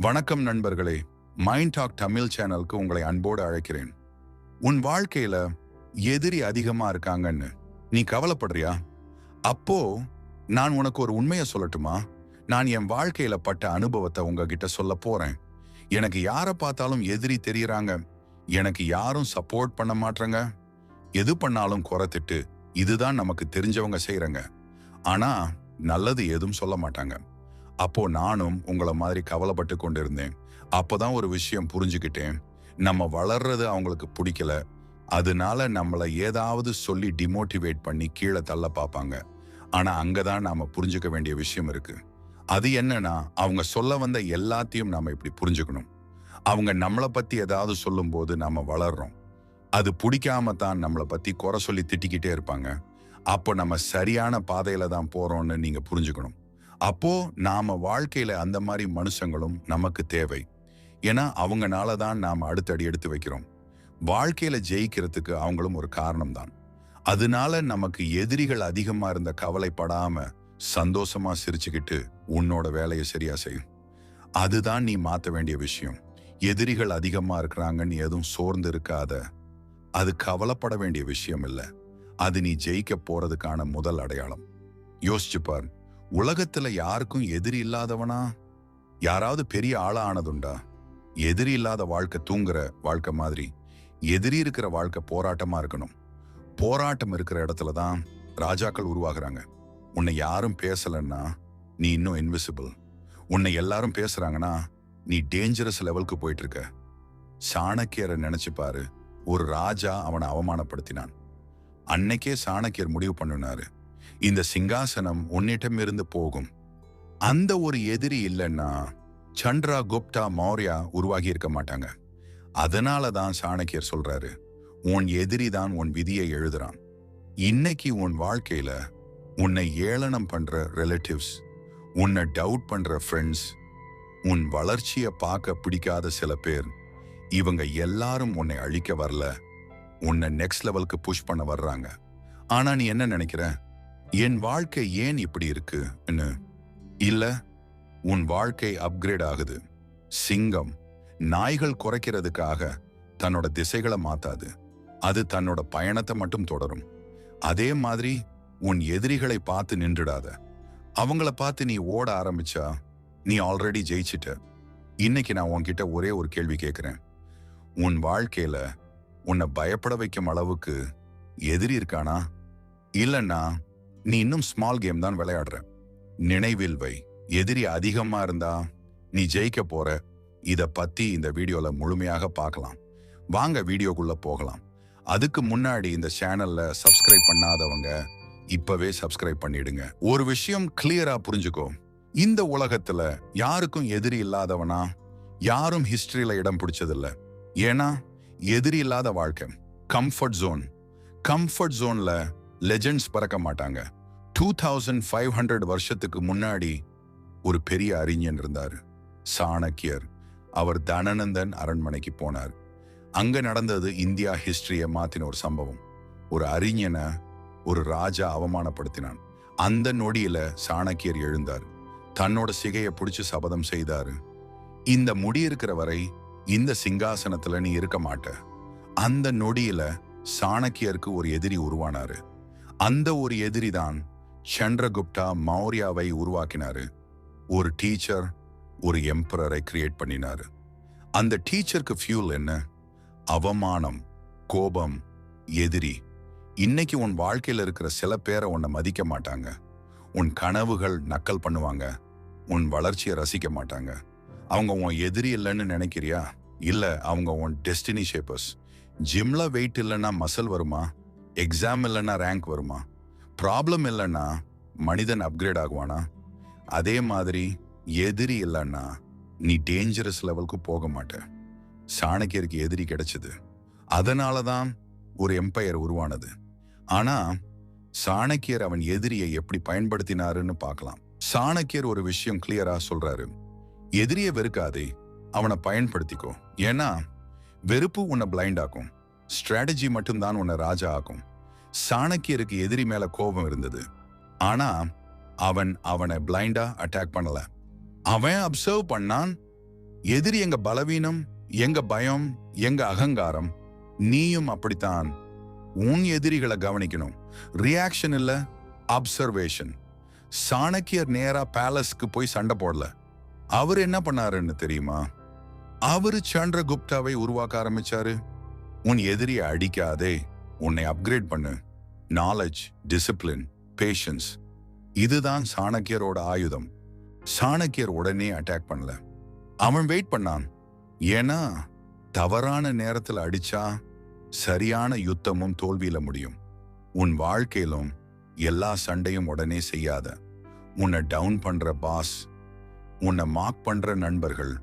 வணக்கம் நண்பர்களே. Mind talk Tamil சேனலுக்கு உங்களை அன்போடு அழைக்கிறேன். உன் வாழ்க்கையில எதிரி அதிகமா இருக்காங்கன்னு நீ கவலைப்படுறியா? அப்போ நான் உனக்கு ஒரு உண்மையை சொல்லட்டுமா? நான் என் வாழ்க்கையில பட்ட அனுபவத்தை உங்ககிட்ட சொல்ல போறேன். எனக்கு யாரை பார்த்தாலும் எதிரி தெரியறாங்க. எனக்கு யாரும் சப்போர்ட் பண்ண மாட்றாங்க. எது பண்ணாலும் குறைத்திட்டு இதுதான் நமக்கு தெரிஞ்சவங்க செய்யறாங்க. ஆனா நல்லது எதுவும் சொல்ல மாட்டாங்க. அப்போ நானும் உங்களை மாதிரி கவலைப்பட்டு கொண்டிருந்தேன். அப்போதான் ஒரு விஷயம் புரிஞ்சுக்கிட்டேன். நம்ம வளர்றது அவங்களுக்கு பிடிக்கல. அதனால நம்மளை ஏதாவது சொல்லி டிமோட்டிவேட் பண்ணி கீழே தள்ள பார்ப்பாங்க. ஆனா அங்கதான் நாம புரிஞ்சுக்க வேண்டிய விஷயம் இருக்கு. அது என்னன்னா, அவங்க சொல்ல வந்த எல்லாத்தையும் நாம இப்படி புரிஞ்சுக்கணும். அவங்க நம்மளை பத்தி ஏதாவது சொல்லும் போது நாம வளர்றோம். அது பிடிக்காம தான் நம்மளை பத்தி குறை சொல்லி திட்டிக்கிட்டே இருப்பாங்க. அப்போ நம்ம சரியான பாதையில தான் போறோம்னு நீங்க புரிஞ்சுக்கணும். அப்போ நாம வாழ்க்கையில அந்த மாதிரி மனுஷங்களும் நமக்கு தேவை. ஏன்னா அவங்கனால தான் நாம அடுத்தடி எடுத்து வைக்கிறோம். வாழ்க்கையில ஜெயிக்கிறதுக்கு அவங்களும் ஒரு காரணம் தான். அதனால நமக்கு எதிரிகள் அதிகமா இருந்த கவலைப்படாம சந்தோஷமா சிரிச்சுக்கிட்டு உன்னோட வேலையை சரியா செய்யும். அதுதான் நீ மாத்த வேண்டிய விஷயம். எதிரிகள் அதிகமா இருக்கிறாங்கன்னு எதுவும் சோர்ந்து இருக்காத. அது கவலைப்பட வேண்டிய விஷயம் இல்லை. அது நீ ஜெயிக்க போறதுக்கான முதல் அடையாளம். யோசிச்சு பார். உலகத்துல யாருக்கும் எதிரி இல்லாதவனா? யாராவது பெரிய ஆளா ஆனதுண்டா? எதிரி இல்லாத வாழ்க்கை தூங்குற வாழ்க்கை மாதிரி. எதிரி இருக்கிற வாழ்க்கை போராட்டமா இருக்கணும். போராட்டம் இருக்கிற இடத்துல தான் ராஜாக்கள் உருவாகுறாங்க. உன்னை யாரும் பேசலன்னா நீ இன்னும் இன்விசிபிள். உன்னை எல்லாரும் பேசுறாங்கன்னா நீ டேஞ்சரஸ் லெவலுக்கு போயிட்டு இருக்க. சாணக்கியரை நினைச்சு பாரு. ஒரு ராஜா அவனை அவமானப்படுத்தினான். அன்னைக்கே சாணக்கியர் முடிவு பண்ணினாரு, இந்த சிங்காசனம் உன்னிடம் இருந்து போகும். அந்த ஒரு எதிரி இல்லைன்னா சந்திரா குப்தா மௌர்யா உருவாகி இருக்க மாட்டாங்க. அதனாலதான் சாணக்கியர் சொல்றாரு, உன் எதிரி தான் உன் விதியை எழுதுறான். இன்னைக்கு உன் வாழ்க்கையில உன்னை ஏளனம் பண்ற ரிலேட்டிவ்ஸ், உன்னை டவுட் பண்ற ஃப்ரெண்ட்ஸ், உன் வளர்ச்சியை பார்க்க பிடிக்காத சில பேர், இவங்க எல்லாரும் உன்னை அழிக்க வரல, உன்னை நெக்ஸ்ட் லெவலுக்கு புஷ் பண்ண வர்றாங்க. ஆனா நீ என்ன நினைக்கிற? என் வாழ்க்கை ஏன் இப்படி இருக்குன்னு இல்ல, உன் வாழ்க்கை அப்கிரேட் ஆகுது. சிங்கம் நாய்கள் குறைக்கிறதுக்காக தன்னோட திசைகளை மாத்தாது. அது தன்னோட பயணத்தை மட்டும் தொடரும். அதே மாதிரி உன் எதிரிகளை பார்த்து நின்றுடாத. அவங்கள பார்த்து நீ ஓட ஆரம்பிச்சா நீ ஆல்ரெடி ஜெயிச்சிட்ட. இன்னைக்கு நான் உன்கிட்ட ஒரே ஒரு கேள்வி கேட்கிறேன். உன் வாழ்க்கையில உன்னை பயப்பட வைக்கும் அளவுக்கு எதிரி இருக்கானா? இல்லைன்னா நீ இன்னும் ஸ்மால் கேம் தான் விளையாடுற. நினைவில் வை, எதிரி அதிகமா இருந்தா நீ ஜெயிக்க போற. இத பத்தி இந்த வீடியோல முழுமையாக பார்க்கலாம். வாங்க வீடியோக்குள்ள போகலாம். அதுக்கு முன்னாடி இந்த சேனல்ல சப்ஸ்கிரைப் பண்ணாதவங்க இப்பவே சப்ஸ்கிரைப் பண்ணிடுங்க. ஒரு விஷயம் கிளியரா புரிஞ்சுக்கோ. இந்த உலகத்துல யாருக்கும் எதிரி இல்லாதவனா? யாரும் ஹிஸ்டரியில இடம் பிடிச்சதில்ல. ஏன்னா எதிரி இல்லாத வாழ்க்கை கம்ஃபர்ட் ஜோன். கம்ஃபர்ட் ஜோன்ல லெஜெண்ட்ஸ் பறக்க மாட்டாங்க. 2500 வருஷத்துக்கு முன்னாடி ஒரு பெரிய அறிஞன் இருந்தாரு, சாணக்கியர். அவர் தனநந்தன் அரண்மனைக்கு போனார். அங்க நடந்தது இந்தியா ஹிஸ்டரியை மாத்தின ஒரு சம்பவம். ஒரு அறிஞனை ஒரு ராஜா அவமானப்படுத்தினான். அந்த நொடியில சாணக்கியர் எழுந்தார். தன்னோட சிகையை பிடிச்சு சபதம் செய்தாரு, இந்த முடி இருக்கிற வரை இந்த சிங்காசனத்துல நீ இருக்க மாட்ட. அந்த நொடியில சாணக்கியருக்கு ஒரு எதிரி உருவானாரு. அந்த ஒரு எதிரி தான் சந்திரகுப்தா மௌர்யாவை உருவாக்கினாரு. ஒரு டீச்சர் ஒரு எம்பரரை கிரியேட் பண்ணினாரு. அந்த டீச்சருக்கு ஃபியூல் என்ன? அவமானம், கோபம், எதிரி. இன்னைக்கு உன் வாழ்க்கையில இருக்கிற சில பேரை உன்னை மதிக்க மாட்டாங்க. உன் கனவுகள் நக்கல் பண்ணுவாங்க. உன் வளர்ச்சியை ரசிக்க மாட்டாங்க. அவங்க உன் எதிரி இல்லைன்னு நினைக்கிறியா? இல்ல, அவங்க உன் டெஸ்டினி ஷேப்பர்ஸ். ஜிம்ல வெயிட் இல்லைன்னா மசில் வருமா? எக்ஸாம் இல்லைன்னா ரேங்க் வருமா? ப்ராப்ளம் இல்லைன்னா மனிதன் அப்கிரேட் ஆகுவானா? அதே மாதிரி எதிரி இல்லைன்னா நீ டேஞ்சரஸ் லெவலுக்கு போக மாட்ட. சாணக்கியருக்கு எதிரி கிடைச்சது. அதனாலதான் ஒரு எம்பையர் உருவானது. ஆனா சாணக்கியர் அவன் எதிரியை எப்படி பயன்படுத்தினாருன்னு பார்க்கலாம். சாணக்கியர் ஒரு விஷயம் கிளியரா சொல்றாரு, எதிரியை வெறுக்காதே, அவனை பயன்படுத்திக்கோ. ஏன்னா வெறுப்பு உன்னை பிளைண்ட் ஆக்கும், ஸ்ட்ராட்டஜி மட்டும்தான் உன்னை ராஜா ஆக்கும். சாணக்கியருக்கு எதிரி மேல கோபம் இருந்தது. ஆனா அவன் அவனை பிளைண்டா அட்டாக் பண்ணல. அவன் அப்சர்வ் பண்ணான். எதிரி எங்க பலவீனம், எங்க பயம், எங்க அகங்காரம். நீயும் அப்படித்தான். உன் எதிரிகளை கவனிக்கணும். ரியாக்ஷன் இல்ல, அப்சர்வேஷன். சாணக்கியர் நேரா பேலஸ்க்கு போய் சண்டை போடல. அவர் என்ன பண்ணாருன்னு தெரியுமா? அவரு சந்திரகுப்தாவை உருவாக்க ஆரம்பிச்சாரு. உன் எதிரியை அடிக்காதே, உன்னை அப்கிரேட் பண்ணு. நாலேஜ், டிசிப்ளின், பேஷன்ஸ், இதுதான் சாணக்கியரோட ஆயுதம். சாணக்கியர் உடனே அட்டாக் பண்ணல. அவன் வெயிட் பண்ணான். ஏன்னா தவறான நேரத்தில் அடிச்சா சரியான யுத்தமும் தோல்வியில முடியும். உன் வாழ்க்கையிலும் எல்லா சண்டையும் உடனே செய்யாத. உன்னை டவுன் பண்ற பாஸ், உன்னை மார்க் பண்ற நண்பர்கள்,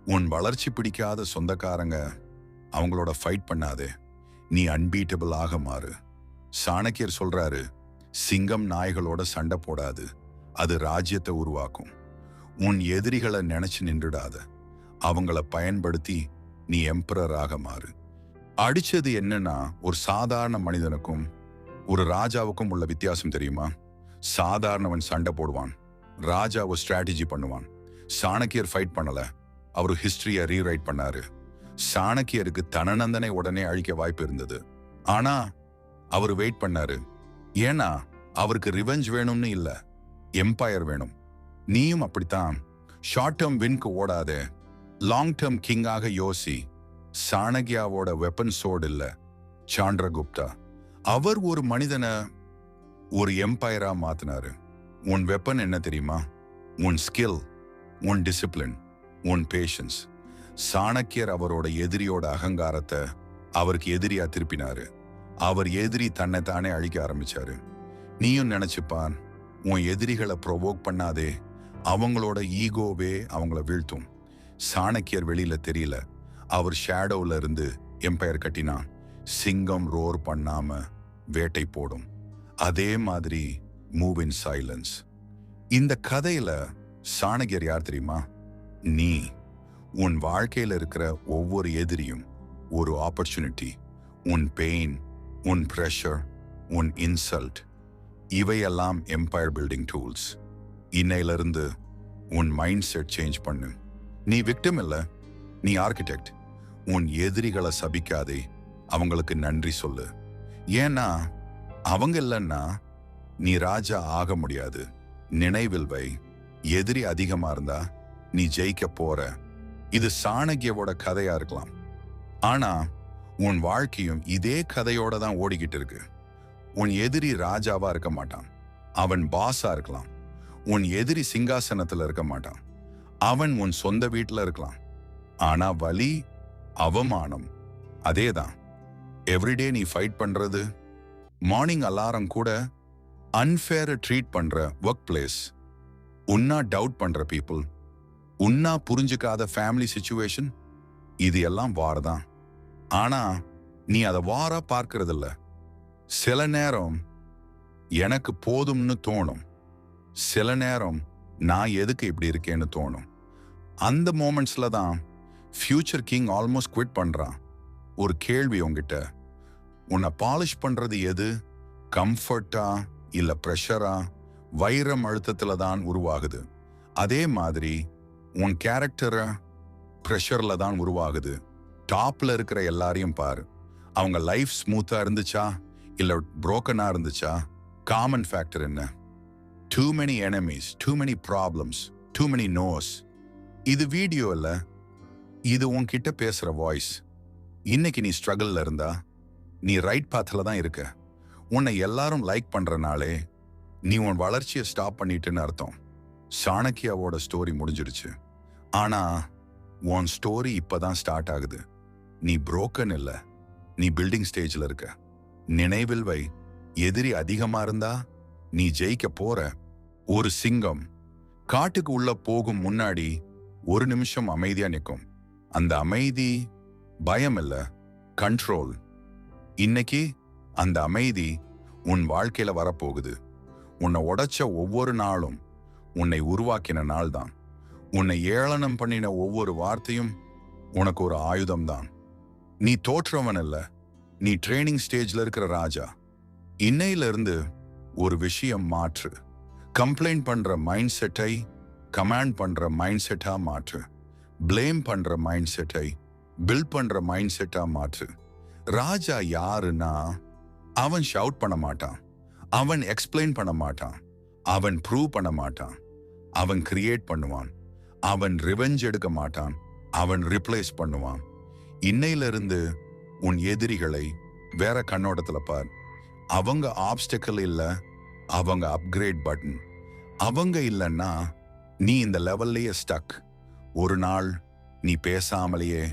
உன் வளர்ச்சி பிடிக்காத சொந்தக்காரங்க, அவங்களோட ஃபைட் பண்ணாதே. நீ அன்பீட்டபிள் ஆக மாறு. சாணக்கியர் சொல்றாரு, சிங்கம் நாய்களோட சண்டை போடாது, அது ராஜ்யத்தை உருவாக்கும். உன் எதிரிகளை நினைச்சு நின்றுடாத, அவங்கள பயன்படுத்தி நீ எம்பரராக மாறு. அடிச்சது என்னன்னா, ஒரு சாதாரண மனிதனுக்கும் ஒரு ராஜாவுக்கும் உள்ள வித்தியாசம் தெரியுமா? சாதாரணவன் சண்டை போடுவான், ராஜா ஒரு ஸ்ட்ராட்டஜி பண்ணுவான். சாணக்கியர் ஃபைட் பண்ணல, அவர் ஹிஸ்டரியை ரீரைட் பண்ணாரு. சாணக்கியருக்கு தனநந்தனை உடனே அழிக்க வாய்ப்பு இருந்தது. ஆனா அவர் வெயிட் பண்ணாரு. ஏன்னா அவருக்கு ரிவெஞ்ச் வேணும்னு இல்ல, எம்பையர் வேணும். நீயும் அப்படித்தான். ஷார்ட் டேர்ம் வின்க்கு ஓடாதே, லாங் டேர்ம் கிங்காக யோசி. சாணக்கியாவோட வெப்பன் சோர்டு இல்ல, சாந்திரகுப்தா. அவர் ஒரு மனிதனை ஒரு எம்பையரா மாத்தினாரு. உன் வெப்பன் என்ன தெரியுமா? உன் ஸ்கில், உன் டிசிப்ளின், உன் பேஷன்ஸ். சாணக்கியர் அவரோட எதிரியோட அகங்காரத்தை அவருக்கு எதிரியா திருப்பினாரு. அவர் எதிரி தன்னை தானே அழிக்க ஆரம்பிச்சாரு. நீயும் நினைச்சுப்பான், உன் எதிரிகளை ப்ரொவோக் பண்ணாதே, அவங்களோட ஈகோவே அவங்கள வீழ்த்தும். சாணக்கியர் வெளியில தெரியல, அவர் ஷேடோல இருந்து எம்பையர் கட்டினான். சிங்கம் ரோர் பண்ணாம வேட்டை போடும். அதே மாதிரி மூவ் இன் சைலன்ஸ். இந்த கதையில சாணக்கியர் யார் தெரியுமா? நீ. உன் வாழ்க்கையில இருக்கிற ஒவ்வொரு எதிரியும் ஒரு ஆப்பர்ச்சுனிட்டி. உன் பெயின், உன் ப்ரெஷர், உன் இன்சல்ட், இவையெல்லாம் எம்பையர் பில்டிங் டூல்ஸ். இன்னையிலிருந்து உன் மைண்ட் செட் சேஞ்ச் பண்ணு. நீ விக்டிம் இல்ல, நீ ஆர்கிடெக்ட். உன் எதிரிகளை சபிக்காதே, அவங்களுக்கு நன்றி சொல்லு. ஏன்னா அவங்க இல்லைன்னா நீ ராஜா ஆக முடியாது. நினைவில் வை, எதிரி அதிகமா இருந்தா நீ ஜெயிக்க போற. இது சாணக்கியோட கதையா இருக்கலாம், ஆனா உன் வாழ்க்கையும் இதே கதையோட தான் ஓடிக்கிட்டு இருக்கு. உன் எதிரி ராஜாவா இருக்க மாட்டான், அவன் பாஸா இருக்கலாம். உன் எதிரி சிங்காசனத்துல இருக்க மாட்டான், அவன் உன் சொந்த வீட்டுல இருக்கலாம். ஆனா வலி, அவமானம் அதேதான். எவ்ரிடே நீ ஃபைட் பண்றது, மார்னிங் அலாரம் கூட அன்ஃபேர் ட்ரீட் பண்ற ஒர்க் பிளேஸ், உன்னா டவுட் பண்ற பீப்புள், உன்னா புரிஞ்சுக்காத ஃபேமிலி சிச்சுவேஷன், இது எல்லாம் வார் தான். ஆனா நீ அதை வாரா பார்க்கறதில்ல. சில நேரம் எனக்கு போதும்னு தோணும், சில நேரம் நான் எதுக்கு இப்படி இருக்கேன்னு தோணும். அந்த மோமெண்ட்ஸ்ல தான் ஃபியூச்சர் கிங் ஆல்மோஸ்ட் குவிட் பண்றான். ஒரு கேள்வி உங்ககிட்ட, உன்னை பாலிஷ் பண்றது எது? கம்ஃபர்ட்டா இல்ல ப்ரெஷரா? வைரம் அழுத்தத்துல தான் உருவாகுது. அதே மாதிரி உன் கேரக்டரை ப்ரெஷர்ல தான் உருவாகுது. டாப்ல இருக்கிற எல்லாரையும் பாரு, அவங்க லைஃப் ஸ்மூத்தா இருந்துச்சா இல்ல புரோக்கனா இருந்துச்சா? காமன் ஃபேக்டர் என்ன? Too many enemies, too many problems, too many noes. இது வீடியோ இல்ல, இது உன்கிட்ட பேசுற வாய்ஸ். இன்னைக்கு நீ ஸ்ட்ரகிள்ல இருந்தா நீ ரைட் பாத்ல தான் இருக்க. உன்னை எல்லாரும் லைக் பண்றனாலே நீ உன் வளர்ச்சியை ஸ்டாப் பண்ணிட்டுன்னு அர்த்தம். சாணக்கியாவோட ஸ்டோரி முடிஞ்சிடுச்சு, ஆனா உன் ஸ்டோரி இப்பதான் ஸ்டார்ட் ஆகுது. நீ புரோக்கன் இல்ல, நீ பில்டிங் ஸ்டேஜ்ல இருக்க. நினைவில் வை, எதிரி அதிகமா இருந்தா நீ ஜெயிக்க போற. ஒரு சிங்கம் காட்டுக்கு உள்ள போகும் முன்னாடி ஒரு நிமிஷம் அமைதியா நிற்கும். அந்த அமைதி பயம் இல்ல, கண்ட்ரோல். இன்னைக்கு அந்த அமைதி உன் வாழ்க்கையில வரப்போகுது. உன்னை உடைச்ச ஒவ்வொரு நாளும் உன்னை உருவாக்கின நாள் தான். உன்னை ஏளனம் பண்ணின ஒவ்வொரு வார்த்தையும் உனக்கு ஒரு ஆயுதம் தான். நீ தோற்றவன் இல்ல, நீ ட்ரைனிங் ஸ்டேஜ்ல இருக்கிற ராஜா. இன்னையில இருந்து ஒரு விஷயம் மாற்று. கம்ப்ளைண்ட் பண்ற மைண்ட் செட்டை கமாண்ட் பண்ற மைண்ட் செட்டா மாற்று. பிளேம் பண்ற மைண்ட் செட்டை பில்ட் பண்ற மைண்ட் செட்டா மாற்று. ராஜா யாருன்னா, அவன் ஷவுட் பண்ண மாட்டான், அவன் எக்ஸ்பிளைன் பண்ண மாட்டான், அவன் ப்ரூவ் பண்ண மாட்டான், அவன் கிரியேட் பண்ணுவான். அவன் ரிவெஞ்ச் எடுக்க மாட்டான், அவன் ரிப்ளேஸ் பண்ணுவான். இன்னையிலிருந்து உன் எதிரிகளை வேற கண்ணோட்டத்துல பார். அவங்க ஆப்ஸ்டக்கிள் இல்ல, அவங்க அப்கிரேட் பட்டன். அவங்க இல்லைன்னா நீ இந்த லெவல்லையே ஸ்டக். ஒரு நாள் நீ பேசாமலேயே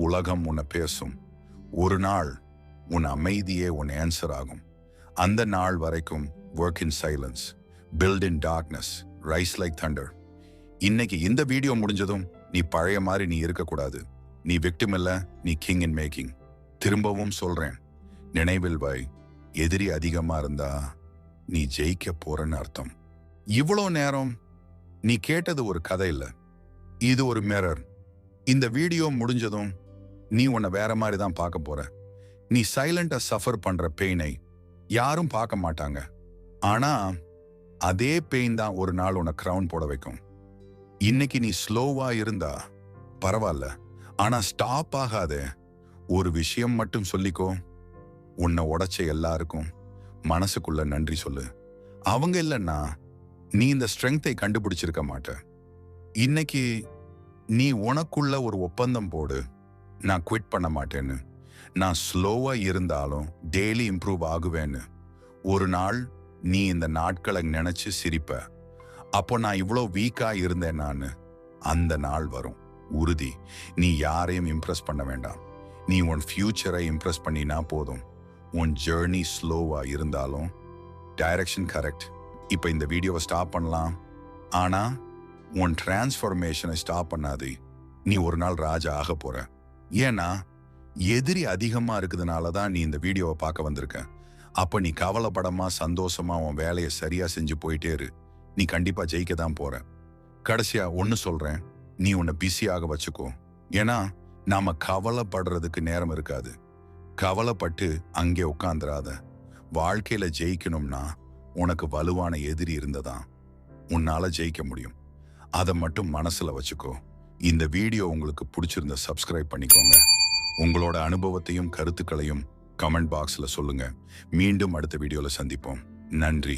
உலகம் உன்னை பேசும். ஒரு நாள் உன் அமைதியே உன் ஆன்சர் ஆகும். அந்த நாள் வரைக்கும் work in silence, built in darkness, rice like Thunder. இன்னைக்கு இந்த வீடியோ முடிஞ்சதும் நீ பழைய மாதிரி நீ இருக்கக்கூடாது. நீ விக்டிம் இல்ல, நீ கிங் இன் மேக்கிங். திரும்பவும் சொல்றேன், நினைவில் வை, எதிரி அதிகமா இருந்தா நீ ஜெயிக்க போறன்னு அர்த்தம். இவ்வளோ நேரம் நீ கேட்டது ஒரு கதை இல்ல, இது ஒரு மிரர். இந்த வீடியோ முடிஞ்சதும் நீ உன்னை வேற மாதிரி தான் பார்க்க போற. நீ சைலண்டா சஃபர் பண்ற பெயினை யாரும் பார்க்க மாட்டாங்க. ஆனா அதே பெயின் தான் ஒரு நாள் உன்னை கிரவுன் போட வைக்கும். இன்னைக்கு நீ ஸ்லோவா இருந்தா பரவாயில்ல, ஆனா ஸ்டாப் ஆகாதே. ஒரு விஷயம் மட்டும் சொல்லிக்கோ, உன்னை உடைச்ச எல்லாருக்கும் மனசுக்குள்ள நன்றி சொல்லு. அவங்க இல்லைன்னா நீ இந்த ஸ்ட்ரெங்தை கண்டுபிடிச்சிருக்க மாட்ட. இன்னைக்கு நீ உனக்குள்ள ஒரு ஒப்பந்தம் போடு, நான் குவிட் பண்ண மாட்டேன்னு. நான் ஸ்லோவா இருந்தாலும் டெய்லி இம்ப்ரூவ் ஆகுவேன்னு. ஒரு நாள் நீ இந்த நாட்களை நினைச்சு சிரிப்ப, அப்போ நான் இவ்வளோ வீக்கா இருந்தேன் நான். அந்த நாள் வரும், உறுதி. நீ யாரையும் இம்ப்ரெஸ் பண்ண வேண்டாம், நீ உன் ஃபியூச்சரை இம்ப்ரெஸ் பண்ணினா போதும். உன் ஜேர்னி ஸ்லோவா இருந்தாலும் டைரக்ஷன் கரெக்ட். இப்போ இந்த வீடியோவை ஸ்டாப் பண்ணலாம், ஆனா உன் டிரான்ஸ்ஃபர்மேஷனை ஸ்டாப் பண்ணாது. நீ ஒரு நாள் ராஜா ஆக போற. ஏன்னா எதிரி அதிகமா இருக்குதுனால தான் நீ இந்த வீடியோவை பார்க்க வந்திருக்க. அப்ப நீ கவலைப்படமா சந்தோஷமா உன் வேலையை சரியா செஞ்சு போயிட்டே இரு. நீ கண்டிப்பா ஜெயிக்க தான் போற. கடைசியா ஒன்னு சொல்றேன், நீ உன்னை பிஸியாக வச்சுக்கோ. ஏன்னா நாம கவலைப்படுறதுக்கு நேரம் இருக்காது. கவலைப்பட்டு அங்கே உட்காந்துராத. வாழ்க்கையில ஜெயிக்கணும்னா உனக்கு வலுவான எதிரி இருந்ததான் உன்னால ஜெயிக்க முடியும். அதை மட்டும் மனசுல வச்சுக்கோ. இந்த வீடியோ உங்களுக்கு பிடிச்சிருந்த சப்ஸ்கிரைப் பண்ணிக்கோங்க. உங்களோட அனுபவத்தையும் கருத்துக்களையும் கமெண்ட் பாக்ஸ்ல சொல்லுங்க. மீண்டும் அடுத்த வீடியோல சந்திப்போம். நன்றி.